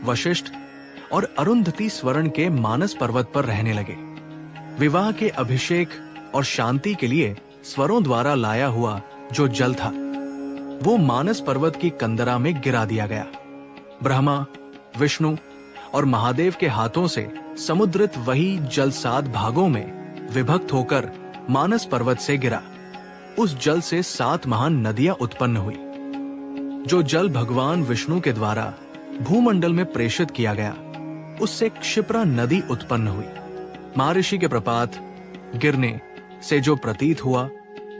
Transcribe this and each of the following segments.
वशिष्ठ और अरुंधति स्वर्ण के मानस पर्वत पर रहने लगे। विवाह के अभिषेक और शांति के लिए स्वरों द्वारा लाया हुआ जो जल था वो मानस पर्वत की कंदरा में गिरा दिया गया। ब्रह्मा, विष्णु और महादेव के हाथों से समुद्रित वही जल 7 भागों में विभक्त होकर मानस पर्वत से गिरा। उस जल से 7 महान नदियां उत्पन्न हुई। जो जल भगवान विष्णु के द्वारा भूमंडल में प्रेषित किया गया उससे क्षिप्रा नदी उत्पन्न हुई। महर्षि के प्रपात गिरने से जो प्रतीत हुआ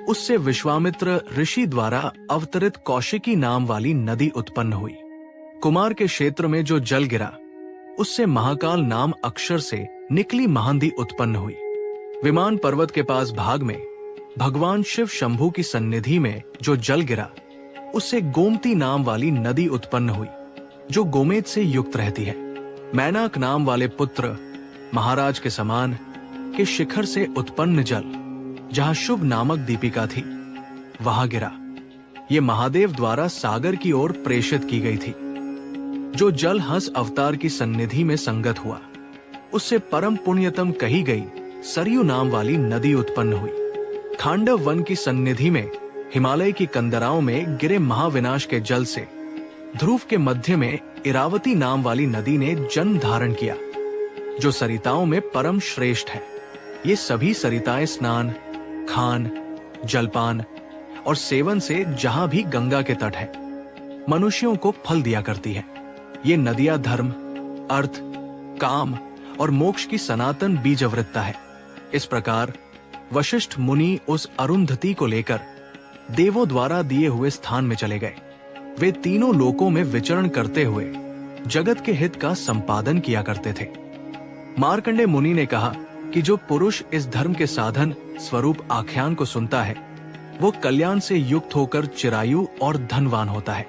उससे विश्वामित्र ऋषि द्वारा अवतरित कौशिकी नाम वाली नदी उत्पन्न हुई। कुमार के क्षेत्र में जो जल गिरा उससे महाकाल नाम अक्षर से निकली महानदी उत्पन्न हुई। विमान पर्वत के पास भाग में भगवान शिव शंभु की सन्निधि में जो जल गिरा उससे गोमती नाम वाली नदी उत्पन्न हुई जो गोमेद से युक्त रहती है। मैनाक नाम वाले पुत्र महाराज के समान के शिखर से उत्पन्न जल जहां शुभ नामक दीपिका थी वहां गिरा। ये महादेव द्वारा सागर की ओर प्रेषित की गई थी। जो जल हंस अवतार की सन्निधि में संगत हुआ उससे परम पुण्यतम कही गई सरयू नाम वाली नदी उत्पन्न हुई। खांडव वन की सन्निधि में हिमालय की कंदराओं में गिरे महाविनाश के जल से ध्रुव के मध्य में इरावती नाम वाली नदी ने जन्म धारण किया जो सरिताओं में परम श्रेष्ठ है। ये सभी सरिताएं स्नान, खान, जलपान और सेवन से जहां भी गंगा के तट है मनुष्यों को फल दिया करती है। ये नदियां धर्म, अर्थ, काम और मोक्ष की सनातन बीजवृत्ता है। इस प्रकार वशिष्ठ मुनि उस अरुंधति को लेकर देवों द्वारा दिए हुए स्थान में चले गए। वे तीनों लोकों में विचरण करते हुए जगत के हित का संपादन किया करते थे। मार्कंडेय मुनि ने कहा कि जो पुरुष इस धर्म के साधन स्वरूप आख्यान को सुनता है वो कल्याण से युक्त होकर चिरायु और धनवान होता है,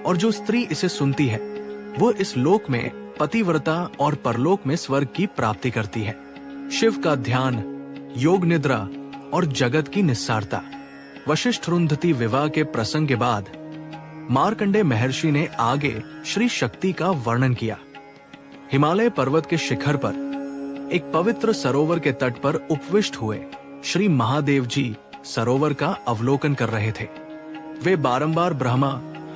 और जो स्त्री इसे सुनती है वो इस लोक में पतिव्रता और परलोक में स्वर्ग की प्राप्ति करती है। शिव का ध्यान, योग निद्रा और जगत की निस्सारता। वशिष्ठ अरुंधति विवाह के प्रसंग के बाद मार्कंडेय महर्षि ने आगे श्री शक्ति का वर्णन किया। हिमालय पर्वत के शिखर पर एक पवित्र सरोवर के तट पर उपविष्ट हुए श्री महादेव जी सरोवर का अवलोकन कर रहे थे। वे बारंबार ब्रह्मा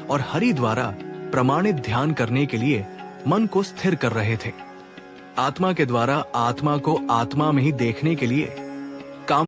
और हरि द्वारा प्रमाणित ध्यान करने के लिए मन को स्थिर कर रहे थे। आत्मा के द्वारा आत्मा को आत्मा में ही देखने के लिए